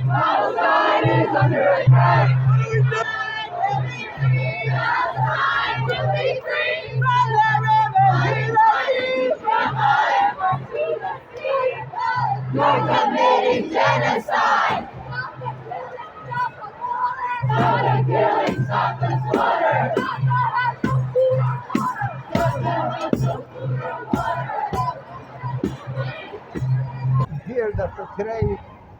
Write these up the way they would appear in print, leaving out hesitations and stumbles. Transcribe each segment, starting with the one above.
Palestine is under attack. Palestine will be free from the river to the sea, from the river to the sea. You're committing genocide. Stop the killing, stop the slaughter. Here that today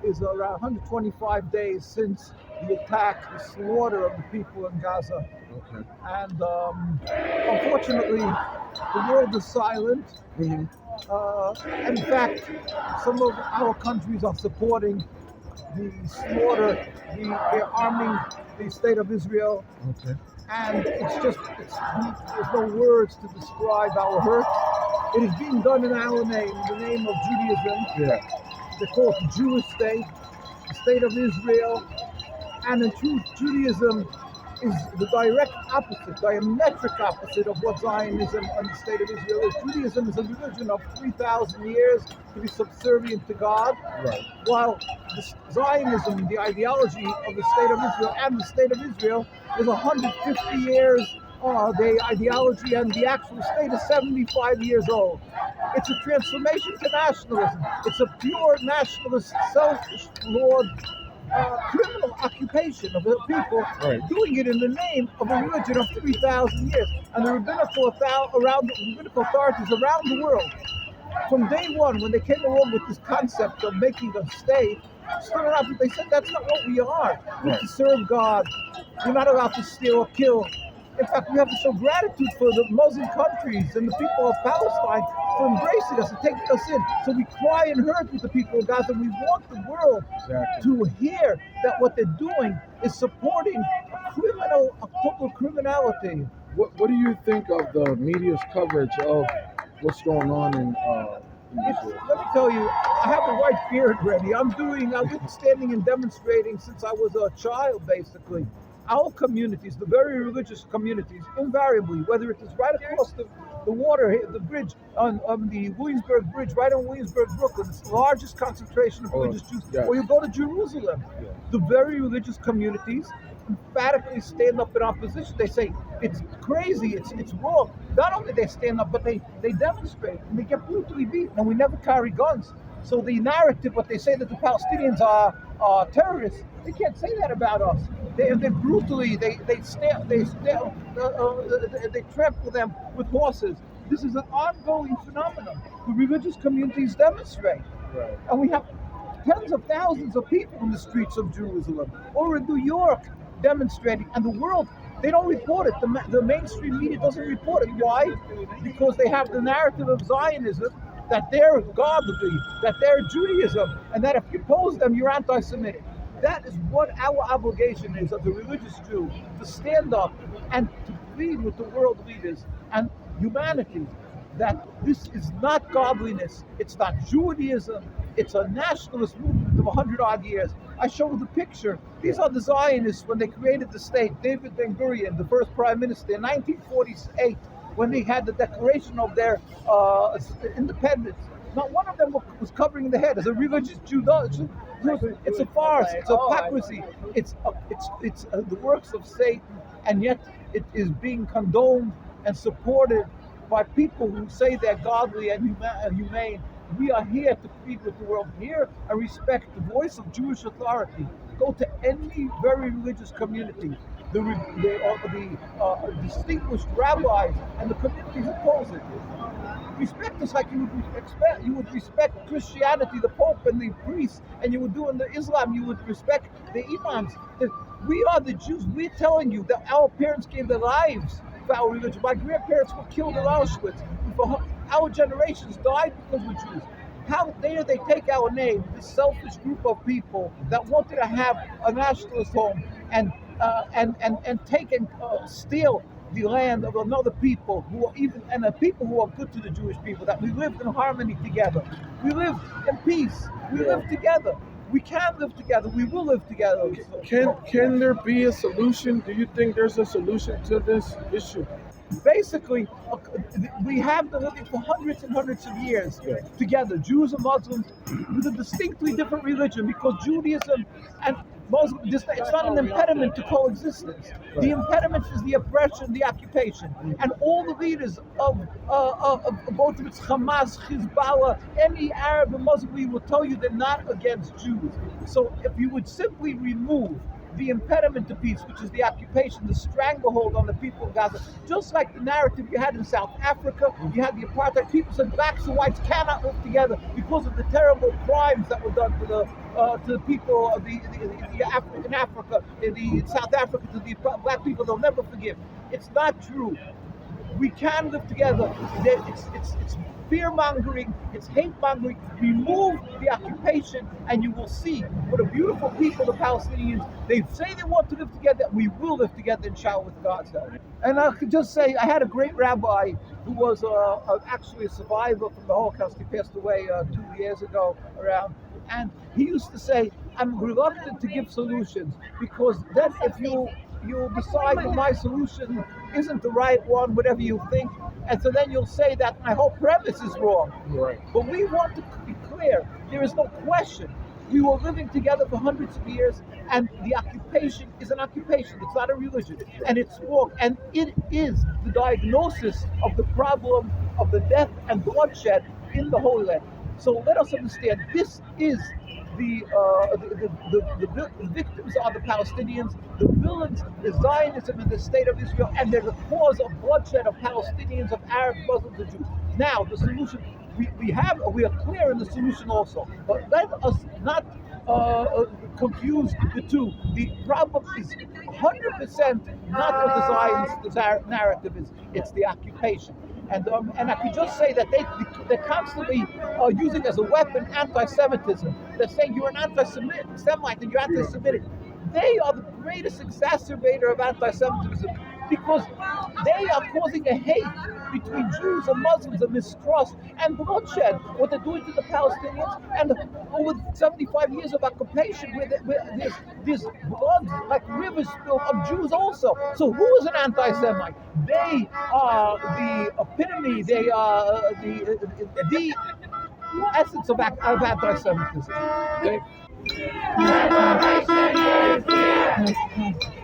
is around 125 days since the attack, the slaughter of the people in Gaza. Okay. And unfortunately, the world is silent. In fact, some of our countries are supporting the slaughter, they're arming the state of Israel. Okay. And there's no words to describe our hurt. It is being done in our name, in the name of Judaism. Yeah. They call it the Jewish state, the state of Israel. And in truth, Judaism is the direct opposite, diametric opposite of what Zionism and the state of Israel is. Judaism is a religion of 3,000 years to be subservient to God, Right. while Zionism, the ideology of the state of Israel and the state of Israel, is 150 years. The ideology and the actual state is 75 years old. It's a transformation to nationalism. It's a pure nationalist, selfish, lord, criminal occupation of the people, Right. doing it in the name of a religion of 3,000 years. And the rabbinical authorities around the world, from day one, when they came along with this concept of making a state, started out, they said that's not what we are. We have to serve God. We're not allowed to steal or kill. In fact, we have to show gratitude for the Muslim countries and the people of Palestine for embracing us and taking us in. So we cry and hurt with the people of Gaza. We want the world to hear that what they're doing is supporting a total criminality. What do you think of the media's coverage of what's going on in Israel? Let me tell you, I have a white beard ready. I've been standing and demonstrating since I was a child, basically. Our communities, the very religious communities, invariably, whether it is right across the water, the bridge on the Williamsburg Bridge, right on Williamsburg, Brooklyn, it's the largest concentration of religious Jews. Yeah. Or you go to Jerusalem, the very religious communities emphatically stand up in opposition. They say it's crazy, it's wrong. Not only they stand up, but they demonstrate and they get brutally beaten. And we never carry guns. So the narrative, what they say that the Palestinians are terrorists, they can't say that about us. They brutally they trample them with horses. This is an ongoing phenomenon. The religious communities demonstrate, Right. and we have tens of thousands of people in the streets of Jerusalem or in New York demonstrating, and the world. They don't report it. The mainstream media doesn't report it. Why? Because they have the narrative of Zionism, that they're godly, that they're Judaism, and that if you oppose them, you're anti-Semitic. That is what our obligation is as a religious Jew, to stand up and to plead with the world leaders and humanity that this is not godliness, it's not Judaism, it's a nationalist movement of 100-odd years. I showed the picture. These are the Zionists when they created the state. David Ben-Gurion, the first prime minister in 1948, when they had the declaration of their independence. Not one of them was covering the head as a religious Jew does. It's a farce. It's hypocrisy. It's the works of Satan, and yet it is being condoned and supported by people who say they're godly and humane. We are here to plead with the world, here and respect the voice of Jewish authority. Go to any very religious community. The distinguished rabbis and the communities oppose it. Respect us like you would respect Christianity, the Pope and the priests, and you would do in the Islam, you would respect the imams. We are the Jews. We're telling you that our parents gave their lives for our religion. My grandparents were killed in Auschwitz. Our generations died because we're Jews. How dare they take our name, this selfish group of people that wanted to have a nationalist home and take and steal the land of another people who are a people who are good to the Jewish people, that we lived in harmony together. We lived in peace. We lived together. We can live together. We will live together. Can there be a solution? Do you think there's a solution to this issue? Basically, we have been living for hundreds and hundreds of years together, Jews and Muslims, with a distinctly different religion, because Judaism and Muslim, it's not an impediment to coexistence. The impediment is the oppression, the occupation. And all the leaders of both of its Hamas, Hezbollah, any Arab and Muslim leader will tell you they're not against Jews. So if you would simply remove the impediment to peace, which is the occupation, the stranglehold on the people of Gaza, just like the narrative you had in South Africa, you had the apartheid. People said blacks and whites cannot live together because of the terrible crimes that were done to the people of the African Africa, in South Africa, to the black people. They'll never forgive. It's not true. We can live together. It's fear-mongering, it's hate-mongering. Remove the occupation and you will see what a beautiful people the Palestinians, they say they want to live together. We will live together, inshallah, with God's help. And I could just say, I had a great rabbi who was actually a survivor from the Holocaust. He passed away 2 years ago around. And he used to say, I'm reluctant to give solutions, because then if you decide that my solution isn't the right one, whatever you think, and so then you'll say that my whole premise is wrong. Right. But we want to be clear, there is no question. We were living together for hundreds of years, and the occupation is an occupation. It's not a religion, and it's wrong. And it is the diagnosis of the problem of the death and bloodshed in the Holy Land. So let us understand, this is the victims are the Palestinians, the villains is Zionism and the state of Israel, and they're the cause of bloodshed of Palestinians, of Arabs, Muslims, and Jews. Now, the solution, we are clear in the solution also, but let us not confuse the two. The problem is 100% not what the Zionist narrative is, it's the occupation. And I could just say that they're constantly using as a weapon anti-Semitism. They're saying you're an anti-Semite and you're anti-Semitic. They are the greatest exacerbator of anti-Semitism, because they are causing a hate between Jews and Muslims, a mistrust and bloodshed. What they're doing to the Palestinians, and over 75 years of occupation, where there's blood like rivers spilled of Jews also. So who is an anti-Semite? They are the epitome. They are the essence of anti-Semitism. Revolution is here.